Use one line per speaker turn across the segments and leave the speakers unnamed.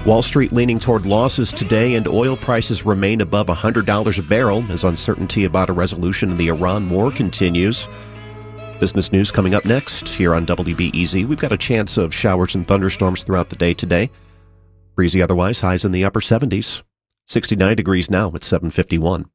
Wall Street leaning toward losses today, and oil prices remain above $100 a barrel as uncertainty about a resolution in the Iran war continues. Business news coming up next here on WBEZ. We've got a chance of showers and thunderstorms throughout the day today. Breezy otherwise, highs in the upper 70s. 69 degrees now at 7:51.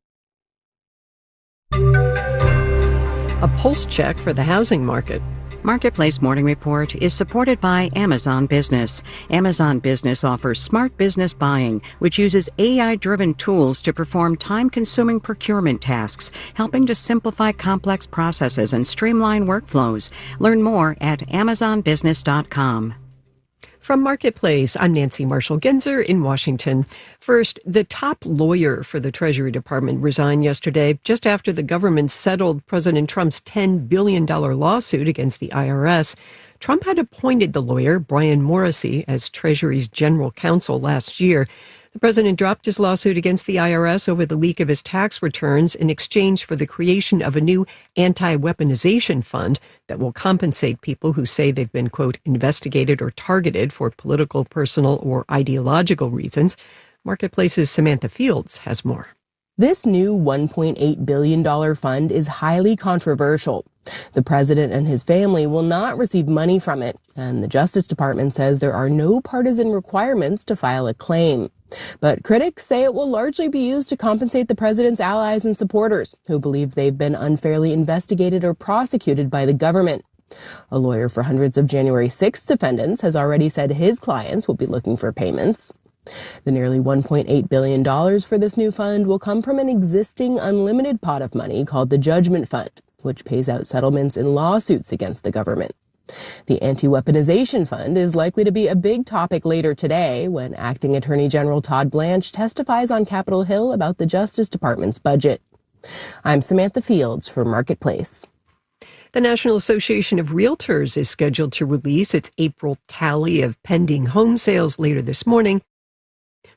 A pulse check for the housing market.
Marketplace Morning Report is supported by Amazon Business. Amazon Business offers smart business buying, which uses AI-driven tools to perform time-consuming procurement tasks, helping to simplify complex processes and streamline workflows. Learn more at amazonbusiness.com.
From Marketplace, I'm Nancy Marshall-Genzer in Washington. First, the top lawyer for the Treasury Department resigned yesterday just after the government settled President Trump's $10 billion lawsuit against the IRS. Trump had appointed the lawyer, Brian Morrissey, as Treasury's general counsel last year. The president dropped his lawsuit against the IRS over the leak of his tax returns in exchange for the creation of a new anti-weaponization fund that will compensate people who say they've been, quote, investigated or targeted for political, personal, or ideological reasons. Marketplace's Samantha Fields has more.
This new $1.8 billion fund is highly controversial. The president and his family will not receive money from it, and the Justice Department says there are no partisan requirements to file a claim. But critics say it will largely be used to compensate the president's allies and supporters who believe they've been unfairly investigated or prosecuted by the government. A lawyer for hundreds of January 6th defendants has already said his clients will be looking for payments. The nearly $1.8 billion for this new fund will come from an existing unlimited pot of money called the Judgment Fund, which pays out settlements in lawsuits against the government. The Anti-Weaponization Fund is likely to be a big topic later today when Acting Attorney General Todd Blanche testifies on Capitol Hill about the Justice Department's budget. I'm Samantha Fields for Marketplace.
The National Association of Realtors is scheduled to release its April tally of pending home sales later this morning.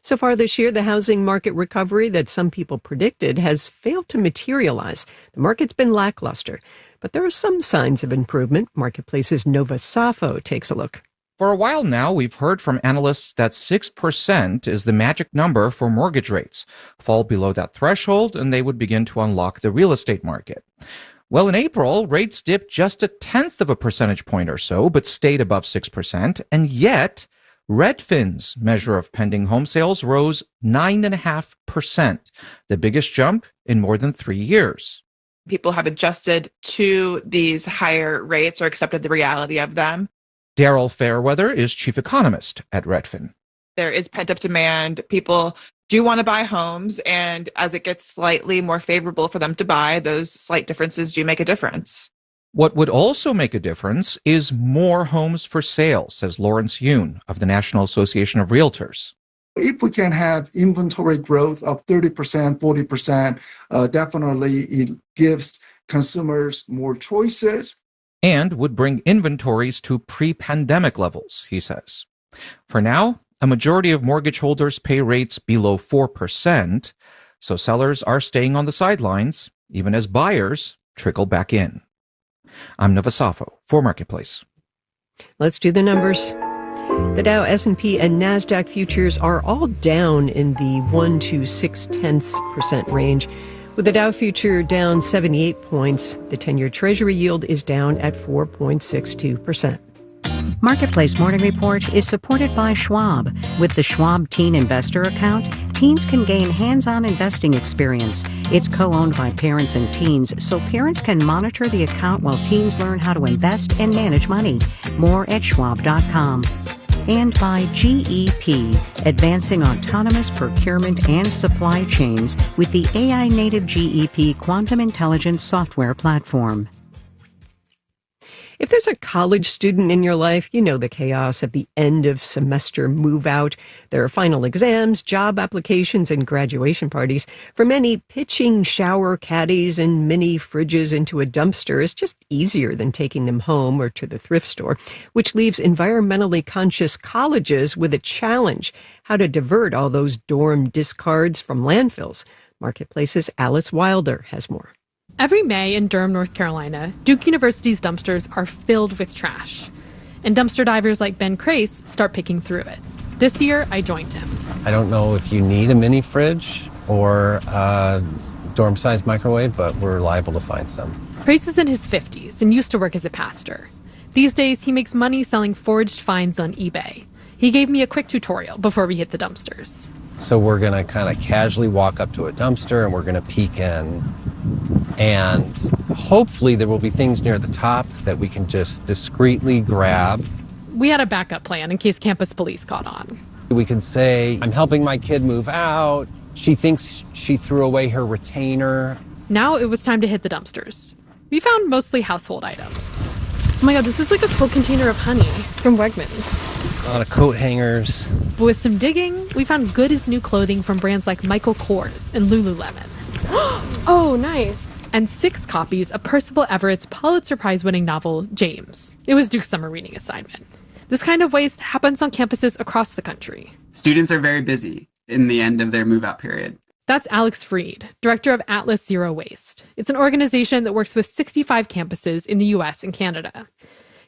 So far this year, the housing market recovery that some people predicted has failed to materialize. The market's been lackluster, but there are some signs of improvement. Marketplace's Nova Safo takes a look.
For a while now, we've heard from analysts that 6% is the magic number for mortgage rates. Fall below that threshold, and they would begin to unlock the real estate market. Well, in April, rates dipped just 1/10 of a percentage point or so, but stayed above 6%, and yet Redfin's measure of pending home sales rose 9.5%, the biggest jump in more than 3 years.
People have adjusted to these higher rates or accepted the reality of them.
Daryl Fairweather is chief economist at Redfin.
There is pent-up demand. People do want to buy homes, and as it gets slightly more favorable for them to buy, those slight differences do make a difference.
What would also make a difference is more homes for sale, says Lawrence Yoon of the National Association of Realtors.
If we can have inventory growth of 30%, 40%, definitely it gives consumers more choices.
And would bring inventories to pre-pandemic levels, he says. For now, a majority of mortgage holders pay rates below 4%, so sellers are staying on the sidelines, even as buyers trickle back in. I'm Nova Safo for Marketplace.
Let's do the numbers. The Dow, S&P, and NASDAQ futures are all down in the 1 to 0.6% range. With the Dow future down 78 points, the 10-year Treasury yield is down at 4.62%.
Marketplace Morning Report is supported by Schwab. With the Schwab Teen Investor Account, teens can gain hands-on investing experience. It's co-owned by parents and teens, so parents can monitor the account while teens learn how to invest and manage money. More at schwab.com. And by GEP, advancing autonomous procurement and supply chains with the AI-native GEP Quantum Intelligence software platform.
If there's a college student in your life, you know the chaos of the end of semester move out. There are final exams, job applications, and graduation parties. For many, pitching shower caddies and mini fridges into a dumpster is just easier than taking them home or to the thrift store, which leaves environmentally conscious colleges with a challenge: how to divert all those dorm discards from landfills. Marketplace's Alice Wilder has more.
Every May in Durham, North Carolina, Duke University's dumpsters are filled with trash. And dumpster divers like Ben Crace start picking through it. This year, I joined him.
I don't know if you need a mini fridge or a dorm-sized microwave, but we're liable to find some.
Price is in his 50s and used to work as a pastor. These days, he makes money selling foraged finds on eBay. He gave me a quick tutorial before we hit the dumpsters.
So we're going to kind of casually walk up to a dumpster and we're going to peek in. And hopefully there will be things near the top that we can just discreetly grab.
We had a backup plan in case campus police caught on.
We can say, I'm helping my kid move out. She thinks she threw away her retainer.
Now it was time to hit the dumpsters. We found mostly household items. Oh my god, this is like a full container of honey from Wegmans.
A lot of coat hangers.
But with some digging, we found good as new clothing from brands like Michael Kors and Lululemon.
Oh, nice.
And 6 copies of Percival Everett's Pulitzer Prize-winning novel, James. It was Duke's summer reading assignment. This kind of waste happens on campuses across the country.
Students are very busy in the end of their move-out period.
That's Alex Freed, director of Atlas Zero Waste. It's an organization that works with 65 campuses in the US and Canada.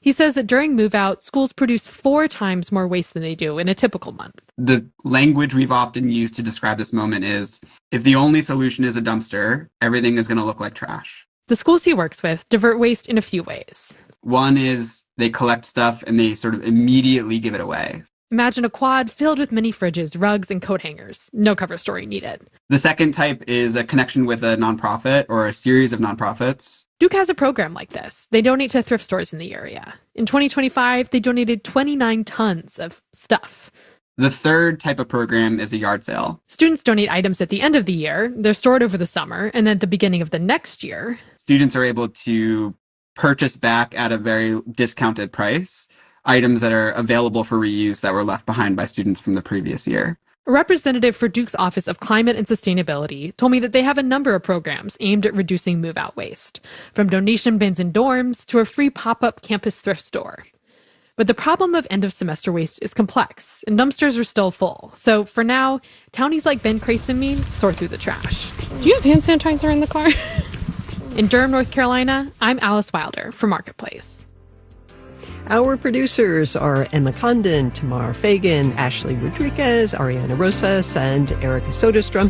He says that during move-out, schools produce 4 times more waste than they do in a typical month.
The language we've often used to describe this moment is, if the only solution is a dumpster, everything is going to look like trash.
The schools he works with divert waste in a few ways.
One is they collect stuff and they sort of immediately give it away.
Imagine a quad filled with mini fridges, rugs, and coat hangers. No cover story needed.
The second type is a connection with a nonprofit or a series of nonprofits.
Duke has a program like this. They donate to thrift stores in the area. In 2025, they donated 29 tons of stuff.
The third type of program is a yard sale.
Students donate items at the end of the year. They're stored over the summer, and then at the beginning of the next year,
students are able to purchase back at a very discounted price items that are available for reuse that were left behind by students from the previous year.
A representative for Duke's Office of Climate and Sustainability told me that they have a number of programs aimed at reducing move-out waste, from donation bins in dorms to a free pop-up campus thrift store. But the problem of end-of-semester waste is complex, and dumpsters are still full. So for now, townies like Ben Crace and me sort through the trash.
Do you have hand sanitizer in the car?
In Durham, North Carolina, I'm Alice Wilder for Marketplace.
Our producers are Emma Condon, Tamar Fagan, Ashley Rodriguez, Ariana Rosas, and Erica Soderstrom.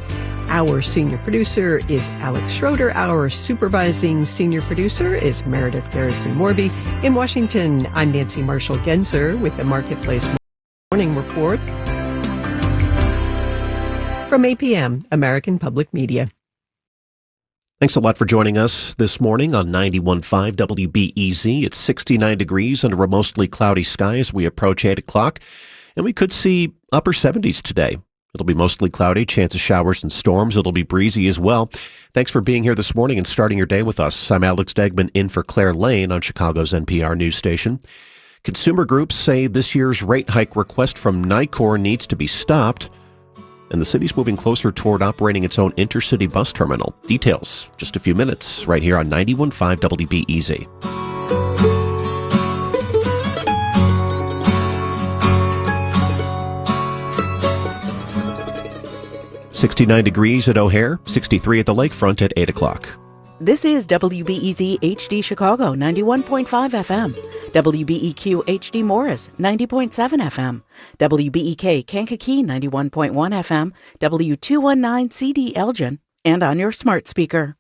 Our senior producer is Alex Schroeder. Our supervising senior producer is Meredith Gerritsen-Morby. In Washington, I'm Nancy Marshall-Genzer with the Marketplace Morning Report. From APM, American Public Media.
Thanks a lot for joining us this morning on 91.5 WBEZ. It's 69 degrees under a mostly cloudy sky as we approach 8 o'clock, and we could see upper 70s today. It'll be mostly cloudy, chance of showers and storms. It'll be breezy as well. Thanks for being here this morning and starting your day with us. I'm Alex Degman in for Claire Lane on Chicago's NPR news station. Consumer groups say this year's rate hike request from NICOR needs to be stopped, and the city's moving closer toward operating its own intercity bus terminal. Details, just a few minutes, right here on 91.5 WBEZ. .69 degrees at O'Hare, 63 at the lakefront at 8 o'clock.
This is WBEZ HD Chicago, 91.5 FM. WBEQ HD Morris, 90.7 FM. WBEK Kankakee, 91.1 FM. W219 CD Elgin, and on your smart speaker.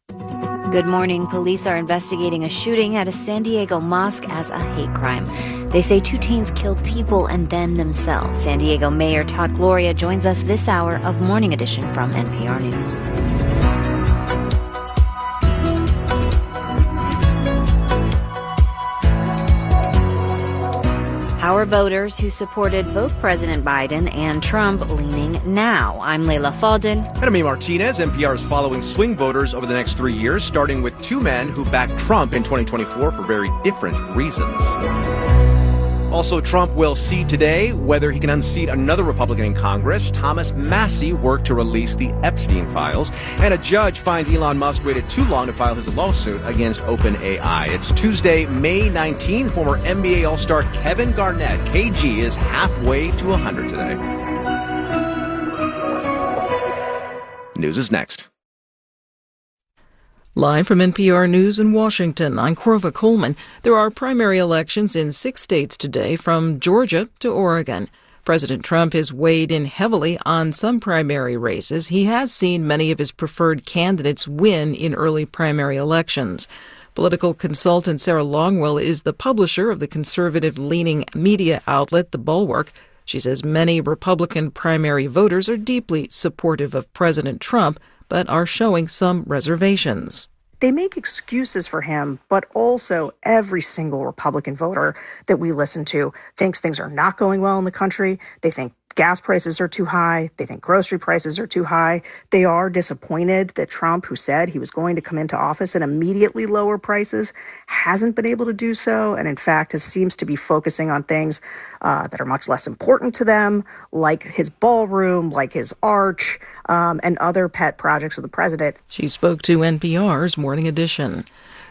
Good morning. Police are investigating a shooting at a San Diego mosque as a hate crime. They say 2 teens killed people and then themselves. San Diego Mayor Todd Gloria joins us this hour of Morning Edition from NPR News. Our voters who supported both President Biden and Trump leaning now. I'm Layla Faldin.
And I'm Martinez. NPR is following swing voters over the next 3 years, starting with 2 men who backed Trump in 2024 for very different reasons. Also, Trump will see today whether he can unseat another Republican in Congress. Thomas Massie worked to release the Epstein files, and a judge finds Elon Musk waited too long to file his lawsuit against OpenAI. It's Tuesday, May 19th. Former NBA All-Star Kevin Garnett, KG, is halfway to 100 today. News is next.
Live from NPR News in Washington, I'm Corva Coleman. There are primary elections in 6 states today, from Georgia to Oregon. President Trump has weighed in heavily on some primary races. He has seen many of his preferred candidates win in early primary elections. Political consultant Sarah Longwell is the publisher of the conservative-leaning media outlet The Bulwark. She says many Republican primary voters are deeply supportive of President Trump, but are showing some reservations.
They make excuses for him, but also every single Republican voter that we listen to thinks things are not going well in the country. They think gas prices are too high. They think grocery prices are too high. They are disappointed that Trump, who said he was going to come into office and immediately lower prices, hasn't been able to do so. And in fact, seems to be focusing on things that are much less important to them, like his ballroom, like his arch, and other pet projects of the president.
She spoke to NPR's Morning Edition.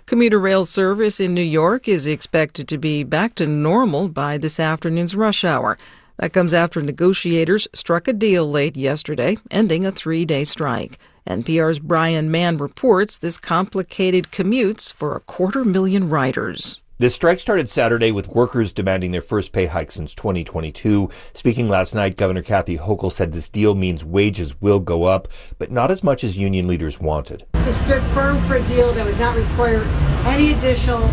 Commuter rail service in New York is expected to be back to normal by this afternoon's rush hour. That comes after negotiators struck a deal late yesterday, ending a 3-day strike. NPR's Brian Mann reports this complicated commutes for 250,000 riders.
The strike started Saturday with workers demanding their first pay hike since 2022. Speaking last night, Governor Kathy Hochul said this deal means wages will go up, but not as much as union leaders wanted.
He stood firm for a deal that would not require any additional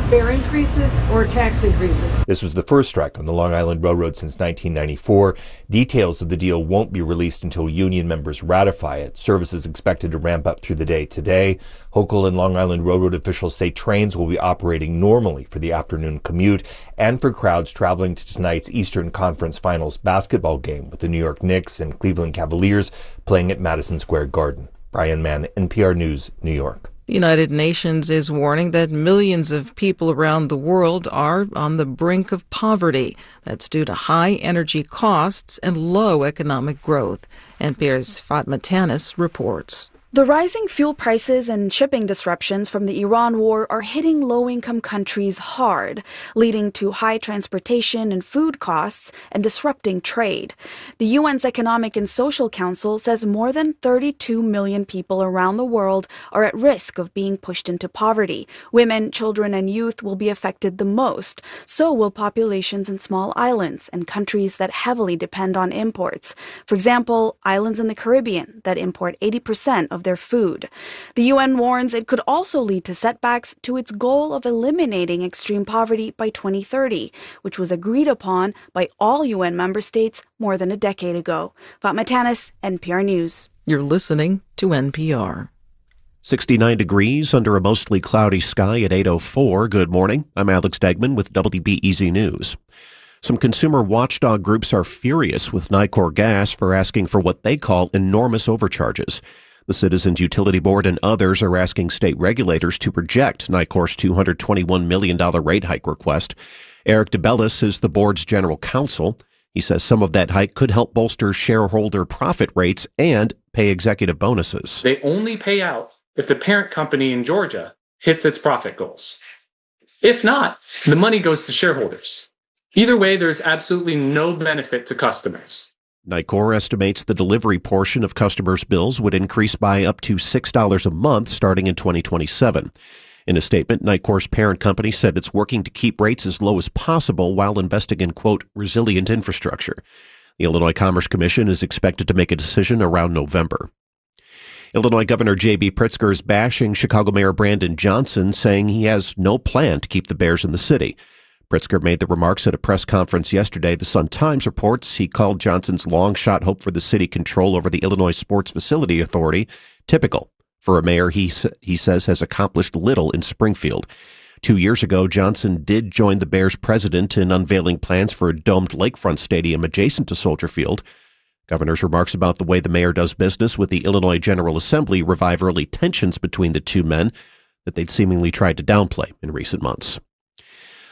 fare increases or tax increases.
This was the first strike on the Long Island Railroad since 1994. Details of the deal won't be released until union members ratify it. Service is expected to ramp up through the day today. Hochul and Long Island Railroad officials say trains will be operating normally for the afternoon commute and for crowds traveling to tonight's Eastern Conference Finals basketball game with the New York Knicks and Cleveland Cavaliers playing at Madison Square Garden. Brian Mann, NPR News, New York.
The United Nations is warning that millions of people around the world are on the brink of poverty. That's due to high energy costs and low economic growth. NPR's Fatma Tanis reports.
The rising fuel prices and shipping disruptions from the Iran war are hitting low-income countries hard, leading to high transportation and food costs and disrupting trade. The UN's Economic and Social Council says more than 32 million people around the world are at risk of being pushed into poverty. Women, children, and youth will be affected the most. So will populations in small islands and countries that heavily depend on imports. For example, islands in the Caribbean that import 80% of their food. The UN warns it could also lead to setbacks to its goal of eliminating extreme poverty by 2030, which was agreed upon by all UN member states more than a decade ago. Fatma Tanis, NPR News.
You're listening to NPR.
69 degrees under a mostly cloudy sky at 8:04. Good morning. I'm Alex Degman with WBEZ News. Some consumer watchdog groups are furious with Nicor Gas for asking for what they call enormous overcharges. The Citizens Utility Board and others are asking state regulators to reject Nicor's $221 million rate hike request. Eric DeBellis is the board's general counsel. He says some of that hike could help bolster shareholder profit rates and pay executive bonuses.
They only pay out if the parent company in Georgia hits its profit goals. If not, the money goes to shareholders. Either way, there's absolutely no benefit to customers.
Nicor estimates the delivery portion of customers' bills would increase by up to $6 a month starting in 2027. In a statement, Nicor's parent company said it's working to keep rates as low as possible while investing in, quote, resilient infrastructure. The Illinois Commerce Commission is expected to make a decision around November. Illinois Governor J.B. Pritzker is bashing Chicago Mayor Brandon Johnson, saying he has no plan to keep the Bears in the city. Pritzker made the remarks at a press conference yesterday. The Sun-Times reports he called Johnson's long-shot hope for the city control over the Illinois Sports Facility Authority typical for a mayor he says has accomplished little in Springfield. 2 years ago, Johnson did join the Bears president in unveiling plans for a domed lakefront stadium adjacent to Soldier Field. Governor's remarks about the way the mayor does business with the Illinois General Assembly revive early tensions between the two men that they'd seemingly tried to downplay in recent months.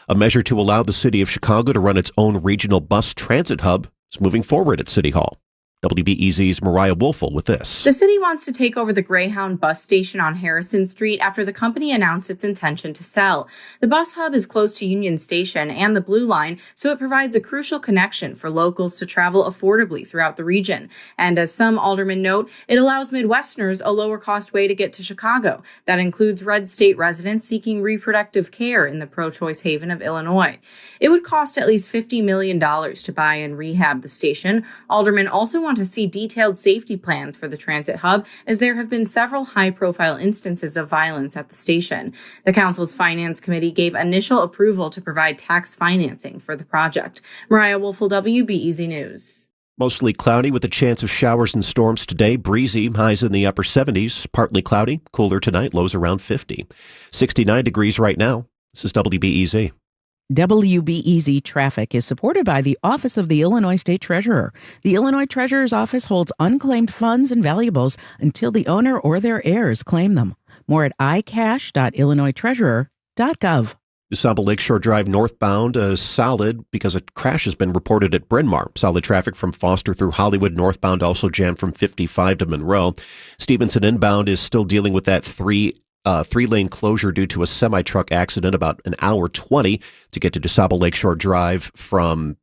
A measure to allow the city of Chicago to run its own regional bus transit hub is moving forward at City Hall. WBEZ's Mariah Woelfel with this.
The city wants to take over the Greyhound bus station on Harrison Street after the company announced its intention to sell. The bus hub is close to Union Station and the Blue Line, so it provides a crucial connection for locals to travel affordably throughout the region. And as some aldermen note, it allows Midwesterners a lower-cost way to get to Chicago. That includes red state residents seeking reproductive care in the pro-choice haven of Illinois. It would cost at least $50 million to buy and rehab the station. Aldermen also want to see detailed safety plans for the transit hub, as there have been several high-profile instances of violence at the station. The council's finance committee gave initial approval to provide tax financing for the project. Mariah Woelfel, WBEZ News.
Mostly cloudy with a chance of showers and storms today. Breezy, highs in the upper 70s. Partly cloudy, cooler tonight, lows around 50. 69 degrees right now. This is WBEZ.
WBEZ Traffic is supported by the Office of the Illinois State Treasurer. The Illinois Treasurer's Office holds unclaimed funds and valuables until the owner or their heirs claim them. More at icash.illinoistreasurer.gov.
DuSable Lakeshore Drive northbound solid because a crash has been reported at Bryn Mawr. Solid traffic from Foster through Hollywood northbound, also jammed from 55 to Monroe. Stevenson inbound is still dealing with that three-lane closure due to a semi-truck accident, about an hour 20 to get to DuSable Lakeshore Drive from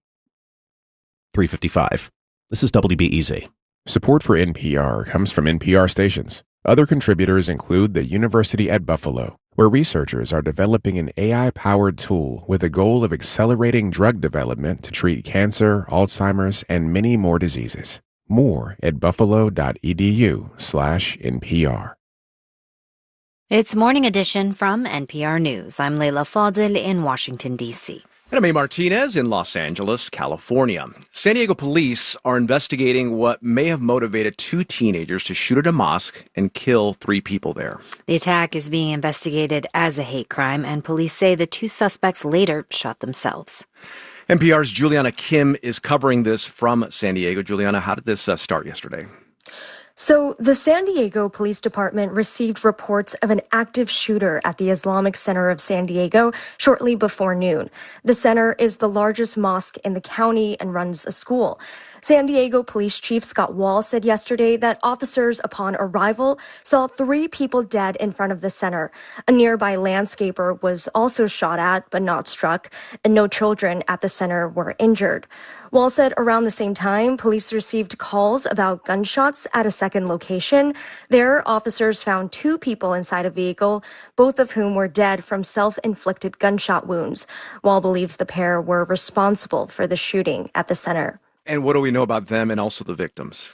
355. This is WBEZ.
Support for NPR comes from NPR stations. Other contributors include the University at Buffalo, where researchers are developing an AI-powered tool with the goal of accelerating drug development to treat cancer, Alzheimer's, and many more diseases. More at buffalo.edu/NPR.
It's Morning Edition from NPR News. I'm Leila Fadil in Washington, D.C.
And I'm A. Martinez in Los Angeles, California. San Diego police are investigating what may have motivated two teenagers to shoot at a mosque and kill 3 people there.
The attack is being investigated as a hate crime, and police say the 2 suspects later shot themselves.
NPR's Juliana Kim is covering this from San Diego. Juliana, how did this start yesterday?
So the San Diego Police Department received reports of an active shooter at the Islamic Center of San Diego shortly before noon. The center is the largest mosque in the county and runs a school. San Diego Police Chief Scott Wall said yesterday that officers upon arrival saw 3 people dead in front of the center. A nearby landscaper was also shot at but not struck, and no children at the center were injured. Wall said around the same time, police received calls about gunshots at a second location. There, officers found 2 people inside a vehicle, both of whom were dead from self-inflicted gunshot wounds. Wall believes the pair were responsible for the shooting at the center.
And what do we know about them and also the victims?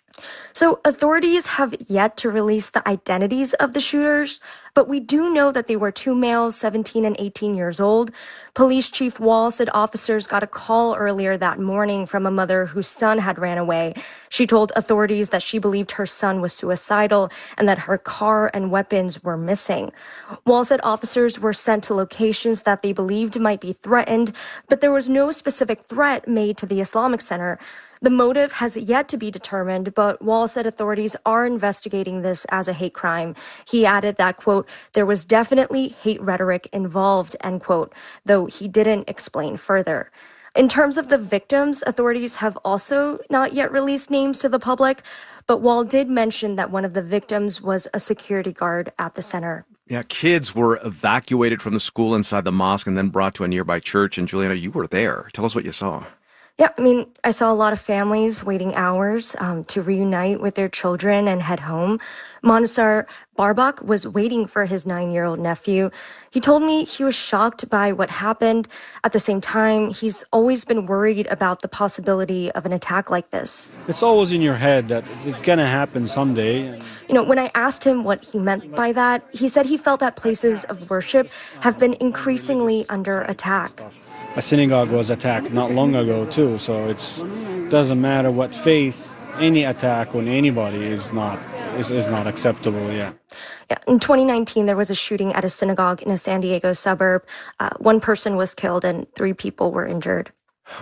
So authorities have yet to release the identities of the shooters, but we do know that they were 2 males, 17 and 18 years old. Police Chief Wall said officers got a call earlier that morning from a mother whose son had ran away. She told authorities that she believed her son was suicidal and that her car and weapons were missing. Wall said officers were sent to locations that they believed might be threatened, but there was no specific threat made to the Islamic Center. The motive has yet to be determined, but Wall said authorities are investigating this as a hate crime. He added that, quote, there was definitely hate rhetoric involved, end quote, though he didn't explain further. In terms of the victims, authorities have also not yet released names to the public, but Wall did mention that one of the victims was a security guard at the center.
Yeah, kids were evacuated from the school inside the mosque and then brought to a nearby church. And Juliana, you were there. Tell us what you saw.
Yeah, I mean, I saw a lot of families waiting hours to reunite with their children and head home. Monisar Barbak was waiting for his 9-year-old nephew. He told me he was shocked by what happened. At the same time, he's always been worried about the possibility of an attack like this.
It's always in your head that it's going to happen someday.
You know, when I asked him what he meant by that, he said he felt that places of worship have been increasingly under attack.
A synagogue was attacked not long ago, too, so it doesn't matter what faith, any attack on anybody is not acceptable, yeah.
In 2019, there was a shooting at a synagogue in a San Diego suburb. 1 person was killed and 3 people were injured.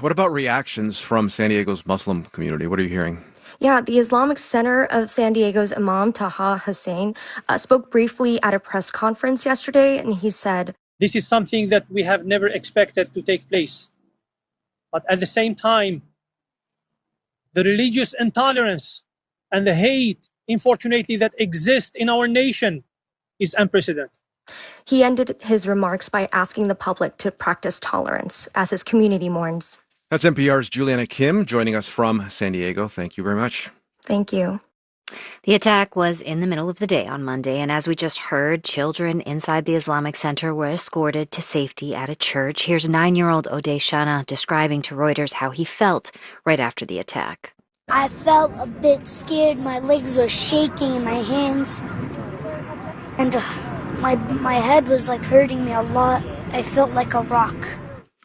What about reactions from San Diego's Muslim community? What are you hearing?
Yeah, the Islamic Center of San Diego's Imam Taha Hussein spoke briefly at a press conference yesterday, and he said,
this is something that we have never expected to take place. But at the same time, The religious intolerance and the hate, unfortunately, that exists in our nation is unprecedented.
He ended his remarks by asking the public to practice tolerance as his community mourns.
That's NPR's Juliana Kim joining us from San Diego. Thank you very much.
Thank you.
The attack was in the middle of the day on Monday, and as we just heard, children inside the Islamic Center were escorted to safety at a church. Here's 9-year-old Odeh Shana describing to Reuters how he felt right after the attack.
I felt a bit scared. My legs were shaking, my hands, and my head was like hurting me a lot. I felt like a rock.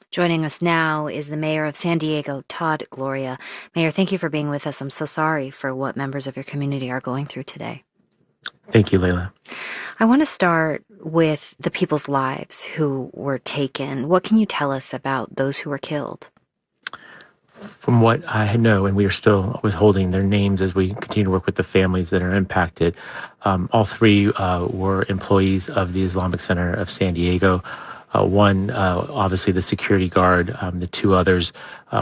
Joining us now is the mayor of San Diego, Todd Gloria. Mayor, thank you for being with us. I'm so sorry for what members of your community are going through today.
Thank you, Layla.
I want to start with the people's lives who were taken. What can you tell us about those who were killed?
From what I know, and we are still withholding their names as we continue to work with the families that are impacted, all three were employees of the Islamic Center of San Diego. One, obviously the security guard, the two others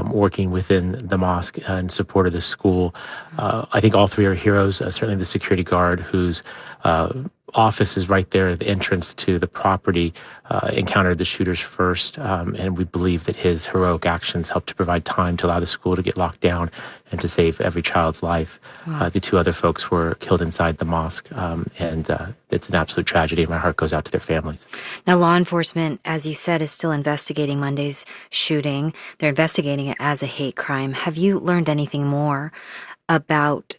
working within the mosque in support of the school. I think all three are heroes, certainly the security guard whose office is right there at the entrance to the property, encountered the shooters first, and we believe that his heroic actions helped to provide time to allow the school to get locked down and to save every child's life.
Wow.
The two other folks were killed inside the mosque, and it's an absolute tragedy, and my heart goes out to their families.
Now, law enforcement, as you said, is still investigating Monday's shooting. They're investigating it as a hate crime. Have you learned anything more about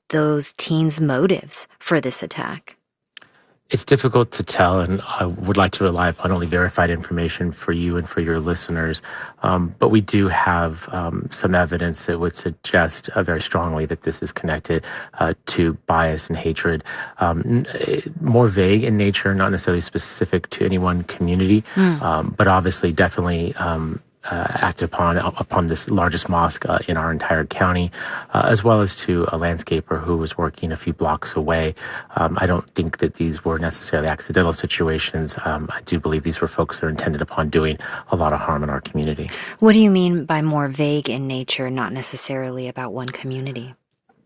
those teens' motives for this attack?
It's difficult to tell, and I would like to rely upon only verified information for you and for your listeners. But we do have some evidence that would suggest very strongly that this is connected to bias and hatred. More vague in nature, not necessarily specific to any one community, but obviously definitely acted upon this largest mosque in our entire county, as well as to a landscaper who was working a few blocks away. I don't think that these were necessarily accidental situations. I do believe these were folks that are intended upon doing a lot of harm in our community.
What do you mean by more vague in nature, not necessarily about one community?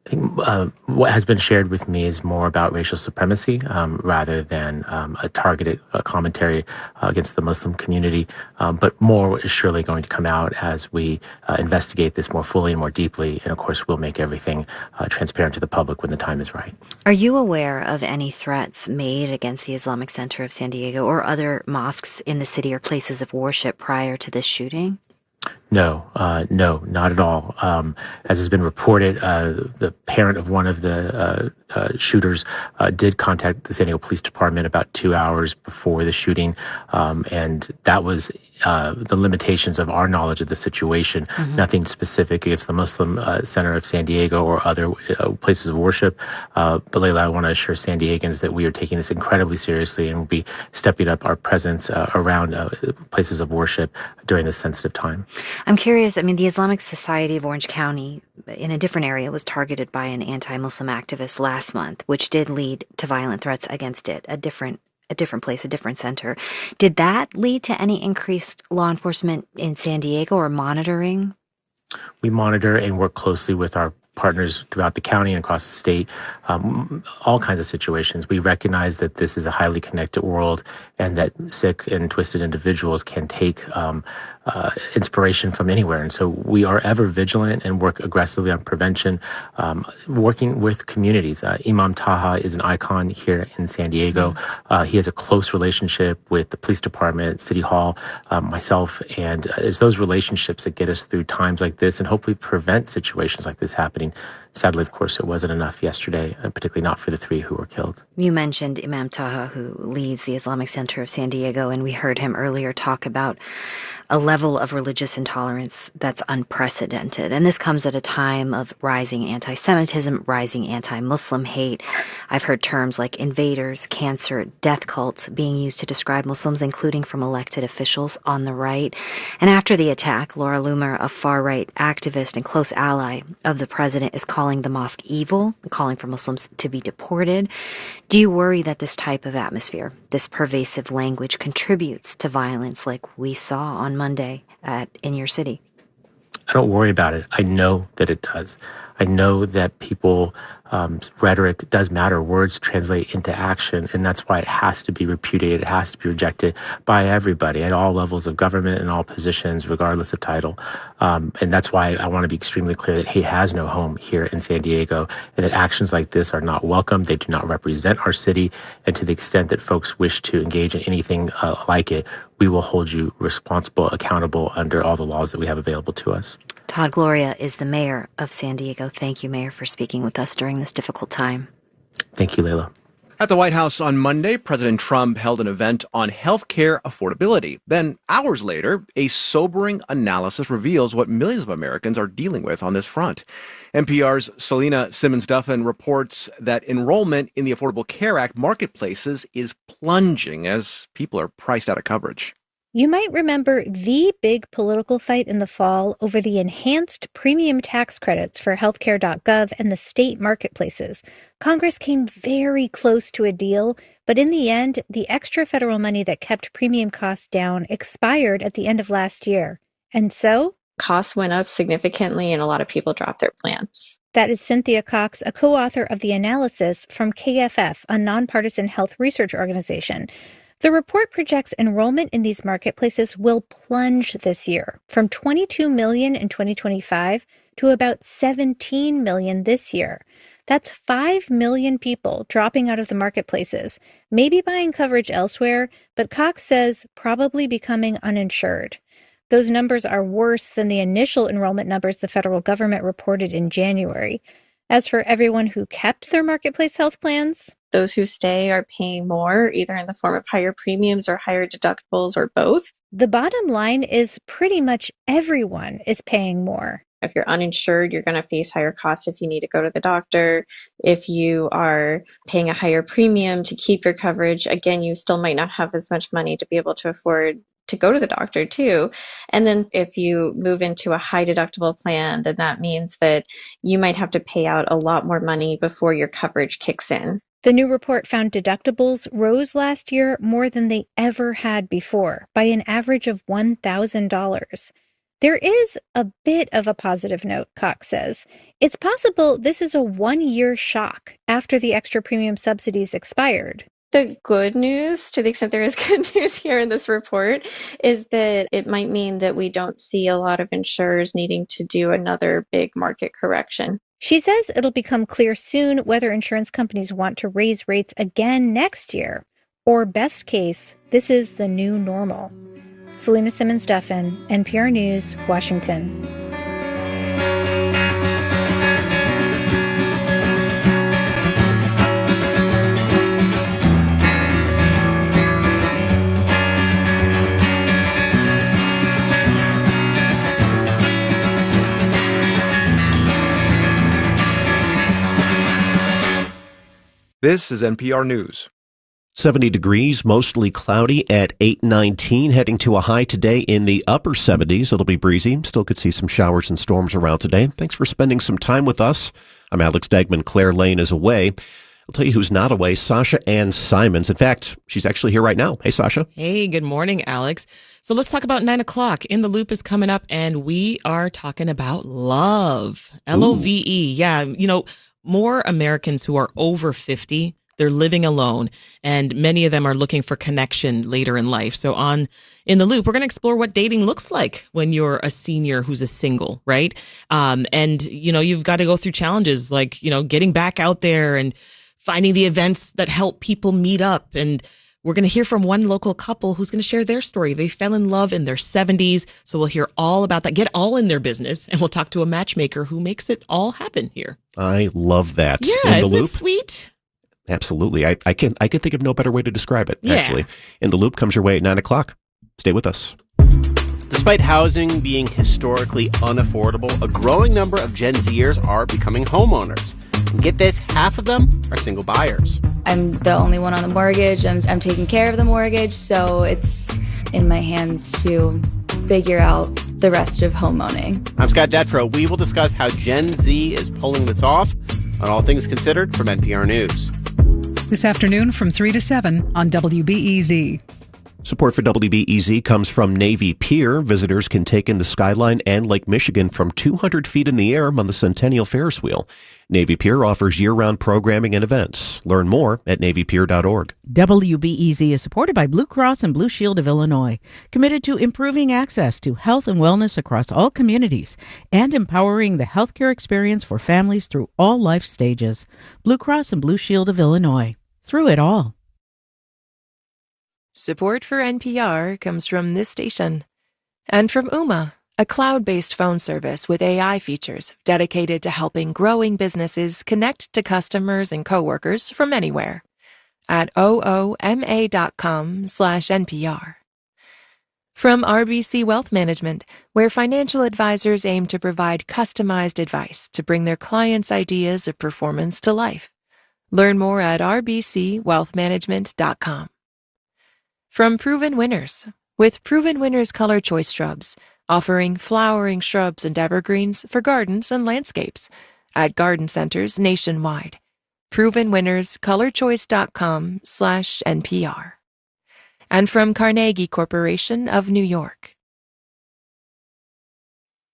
I think what has been shared with me is more about racial supremacy rather than a targeted commentary against the Muslim community. But more is surely going to come out as we investigate this more fully and more deeply. And of course, we'll make everything transparent to the public when the time is right.
Are you aware of any threats made against the Islamic Center of San Diego or other mosques in the city or places of worship prior to this shooting?
No, not at all. As has been reported, the parent of one of the shooters did contact the San Diego Police Department about 2 hours before the shooting, and that was the limitations of our knowledge of the situation. Nothing specific against the Muslim Center of San Diego or other places of worship. But Layla, I want to assure San Diegans that we are taking this incredibly seriously and will be stepping up our presence around places of worship during this sensitive time.
I'm curious, the Islamic Society of Orange County in a different area was targeted by an anti-Muslim activist last month, which did lead to violent threats against it, a different place, a different center. Did that lead to any increased law enforcement in San Diego or monitoring?
We monitor and work closely with our partners throughout the county and across the state, all kinds of situations. We recognize that this is a highly connected world and that sick and twisted individuals can take inspiration from anywhere. And so we are ever vigilant and work aggressively on prevention, working with communities. Imam Taha is an icon here in San Diego. He has a close relationship with the police department, City Hall, myself, and it's those relationships that get us through times like this and hopefully prevent situations like this happening. Sadly, of course, it wasn't enough yesterday, particularly not for the three who were killed.
You mentioned Imam Taha, who leads the Islamic Center of San Diego, and we heard him earlier talk about a level of religious intolerance that's unprecedented. And this comes at a time of rising anti-Semitism, rising anti-Muslim hate. I've heard terms like invaders, cancer, death cults being used to describe Muslims, including from elected officials on the right. And after the attack, Laura Loomer, a far-right activist and close ally of the president, is calling the mosque evil, calling for Muslims to be deported. Do you worry that this type of atmosphere, this pervasive language, contributes to violence like we saw on Monday in your city?
I don't worry about it. I know that it does. I know that people, rhetoric does matter. Words translate into action, and that's why it has to be repudiated. It has to be rejected by everybody at all levels of government and all positions, regardless of title. And that's why I want to be extremely clear that hate has no home here in San Diego, and that actions like this are not welcome. They do not represent our city. And to the extent that folks wish to engage in anything like it, we will hold you responsible, accountable under all the laws that we have available to us.
Todd Gloria is the mayor of San Diego. Thank you, Mayor, for speaking with us during this difficult time.
Thank you, Layla.
At the White House on Monday, President Trump held an event on healthcare affordability. Then, hours later, a sobering analysis reveals what millions of Americans are dealing with on this front. NPR's Selena Simmons-Duffin reports that enrollment in the Affordable Care Act marketplaces is plunging as people are priced out of coverage.
You might remember the big political fight in the fall over the enhanced premium tax credits for healthcare.gov and the state marketplaces. Congress came very close to a deal, but in the end, the extra federal money that kept premium costs down expired at the end of last year. And so
costs went up significantly and a lot of people dropped their plans.
That is Cynthia Cox, a co-author of the analysis from KFF, a nonpartisan health research organization. The report projects enrollment in these marketplaces will plunge this year from 22 million in 2025 to about 17 million this year. That's 5 million people dropping out of the marketplaces, maybe buying coverage elsewhere, but Cox says probably becoming uninsured. Those numbers are worse than the initial enrollment numbers the federal government reported in January. As for everyone who kept their marketplace health plans,
those who stay are paying more, either in the form of higher premiums or higher deductibles or both.
The bottom line is pretty much everyone is paying more.
If you're uninsured, you're going to face higher costs if you need to go to the doctor. If you are paying a higher premium to keep your coverage, again, you still might not have as much money to be able to afford to go to the doctor too. And then if you move into a high deductible plan, then that means that you might have to pay out a lot more money before your coverage kicks in.
The new report found deductibles rose last year more than they ever had before, by an average of $1,000. There is a bit of a positive note, Cox says. It's possible this is a one-year shock after the extra premium subsidies expired.
The good news, to the extent there is good news here in this report, is that it might mean that we don't see a lot of insurers needing to do another big market correction.
She says it'll become clear soon whether insurance companies want to raise rates again next year, or best case, this is the new normal. Selena Simmons-Duffin, NPR News, Washington.
This is NPR News.
70 degrees, mostly cloudy at 8:19, heading to a high today in the upper 70s. It'll be breezy. Still could see some showers and storms around today. Thanks for spending some time with us. I'm Alex Degman. Claire Lane is away. I'll tell you who's not away, Sasha Ann Simons. In fact, she's actually here right now. Hey, Sasha.
Hey, good morning, Alex. So let's talk about 9 o'clock. In the Loop is coming up, and we are talking about love. L-O-V-E. Yeah, you know, more Americans who are over 50, they're living alone, and many of them are looking for connection later in life. So on In the Loop, we're going to explore what dating looks like when you're a senior who's a single, right? And, you know, you've got to go through challenges like, you know, getting back out there and finding the events that help people meet up. And we're going to hear from one local couple who's going to share their story. They fell in love in their 70s. So we'll hear all about that. Get all in their business. And we'll talk to a matchmaker who makes it all happen here.
I love that.
Yeah, isn't it sweet?
Absolutely. I can think of no better way to describe it, actually. In the Loop comes your way at 9 o'clock. Stay with us.
Despite housing being historically unaffordable, a growing number of Gen Zers are becoming homeowners. And get this, half of them are single buyers.
I'm the only one on the mortgage. I'm taking care of the mortgage, so it's in my hands to figure out the rest of homeowning.
I'm Scott Detrow. We will discuss how Gen Z is pulling this off on All Things Considered from NPR News.
This afternoon from 3 to 7 on WBEZ.
Support for WBEZ comes from Navy Pier. Visitors can take in the skyline and Lake Michigan from 200 feet in the air on the Centennial Ferris wheel. Navy Pier offers year-round programming and events. Learn more at navypier.org.
WBEZ is supported by Blue Cross and Blue Shield of Illinois, committed to improving access to health and wellness across all communities and empowering the healthcare experience for families through all life stages. Blue Cross and Blue Shield of Illinois. Through it all.
Support for NPR comes from this station and from Ooma, a cloud-based phone service with AI features dedicated to helping growing businesses connect to customers and coworkers from anywhere at ooma.com/NPR. From RBC Wealth Management, where financial advisors aim to provide customized advice to bring their clients' ideas of performance to life. Learn more at rbcwealthmanagement.com. From Proven Winners, with Proven Winners Color Choice Shrubs, offering flowering shrubs and evergreens for gardens and landscapes at garden centers nationwide. ProvenWinnersColorChoice.com/NPR. And from Carnegie Corporation of New York.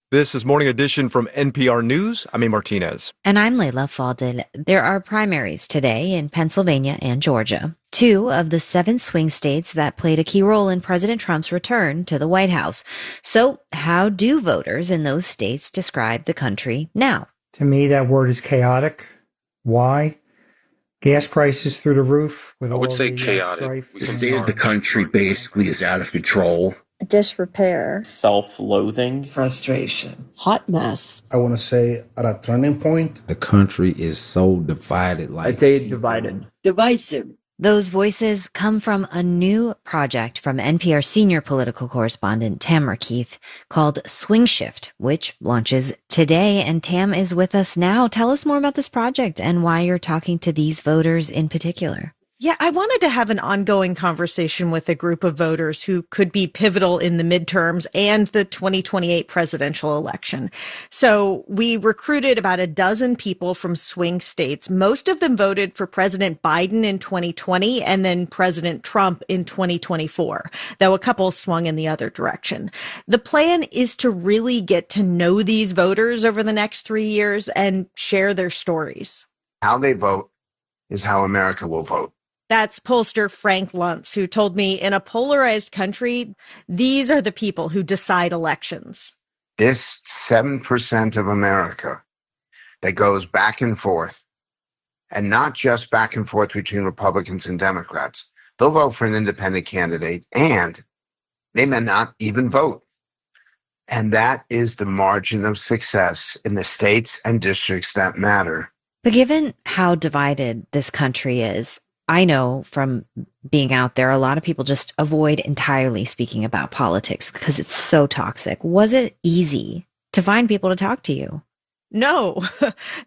This is Morning Edition from NPR News. I'm A. Martinez.
And I'm Layla Faldin. There are primaries today in Pennsylvania and Georgia, 2 of the 7 swing states that played a key role in President Trump's return to the White House. So how do voters in those states describe the country now?
To me, that word is chaotic. Why? Gas prices through the roof.
I would say chaotic. The state of the country basically is out of control.
Disrepair.
Self-loathing.
Frustration. Hot mess.
I want to say at a turning point.
The country is so divided.
I'd say divided.
Divisive.
Those voices come from a new project from NPR senior political correspondent Tamara Keith called Swing Shift, which launches today. And Tam is with us now. Tell us more about this project and why you're talking to these voters in particular.
Yeah, I wanted to have an ongoing conversation with a group of voters who could be pivotal in the midterms and the 2028 presidential election. So we recruited about a dozen people from swing states. Most of them voted for President Biden in 2020 and then President Trump in 2024, though a couple swung in the other direction. The plan is to really get to know these voters over the next 3 years and share their stories.
How they vote is how America will vote.
That's pollster Frank Luntz, who told me in a polarized country, these are the people who decide elections.
This 7% of America that goes back and forth, and not just back and forth between Republicans and Democrats. They'll vote for an independent candidate, and they may not even vote. And that is the margin of success in the states and districts that matter.
But given how divided this country is, I know from being out there, a lot of people just avoid entirely speaking about politics because it's so toxic. Was it easy to find people to talk to you?
No.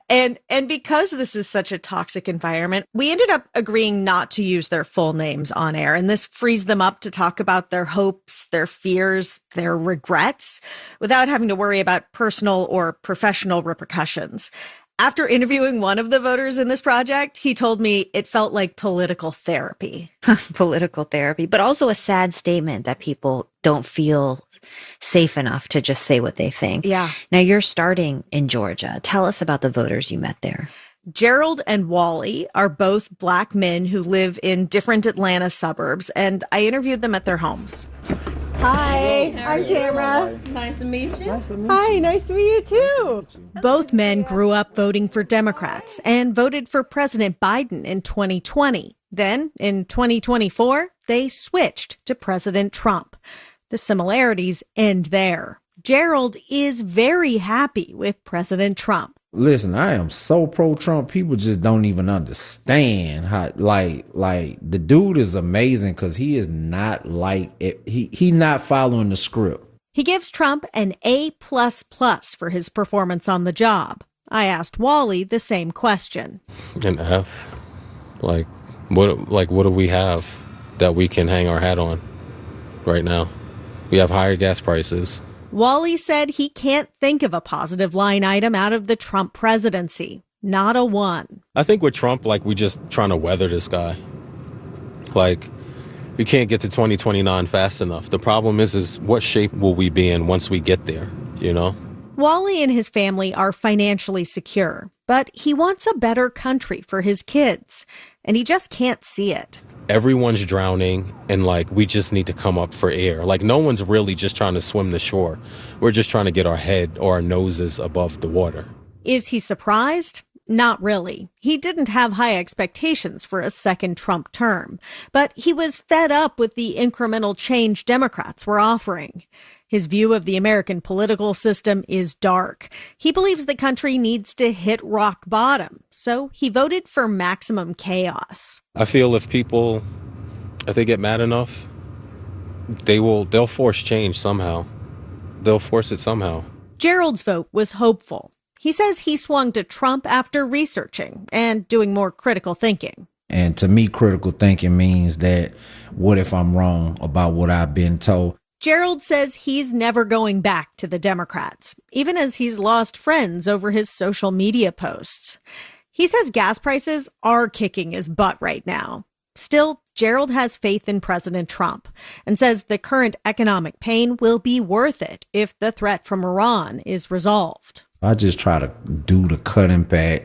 And because this is such a toxic environment, we ended up agreeing not to use their full names on air. And this frees them up to talk about their hopes, their fears, their regrets without having to worry about personal or professional repercussions. After interviewing one of the voters in this project, he told me it felt like political therapy.
Political therapy, but also a sad statement that people don't feel safe enough to just say what they think.
Yeah.
Now you're starting in Georgia. Tell us about the voters you met there.
Gerald and Wally are both Black men who live in different Atlanta suburbs, and I interviewed them at their homes.
Hi, I'm Tamara.
Nice to meet you.
Hi, nice to meet you too. Both men grew up voting for Democrats and voted for President Biden in 2020. Then, in 2024, they switched to President Trump. The similarities end there. Gerald is very happy with President Trump.
Listen, I am so pro-Trump. People just don't even understand how, like the dude is amazing because he is not like it. He not following the script.
He gives Trump an A++ for his performance on the job. I asked Wally the same question.
An F? What do we have that we can hang our hat on right now? We have higher gas prices.
Wally said he can't think of a positive line item out of the Trump presidency. Not a one.
I think with Trump, we just trying to weather this guy. we can't get to 2029 fast enough. The problem is what shape will we be in once we get there, you know?
Wally and his family are financially secure, but he wants a better country for his kids, and he just can't see it.
Everyone's drowning, and we just need to come up for air. No one's really just trying to swim the shore. We're just trying to get our head or our noses above the water.
Is he surprised? Not really. He didn't have high expectations for a second Trump term, but he was fed up with the incremental change Democrats were offering. His view of the American political system is dark. He believes the country needs to hit rock bottom, so he voted for maximum chaos.
I feel if they get mad enough, they'll force change somehow. They'll force it somehow.
Gerald's vote was hopeful. He says he swung to Trump after researching and doing more critical thinking.
And to me, critical thinking means that what if I'm wrong about what I've been told?
Gerald says he's never going back to the Democrats, even as he's lost friends over his social media posts. He says gas prices are kicking his butt right now. Still, Gerald has faith in President Trump and says the current economic pain will be worth it if the threat from Iran is resolved.
I just try to do the cutting back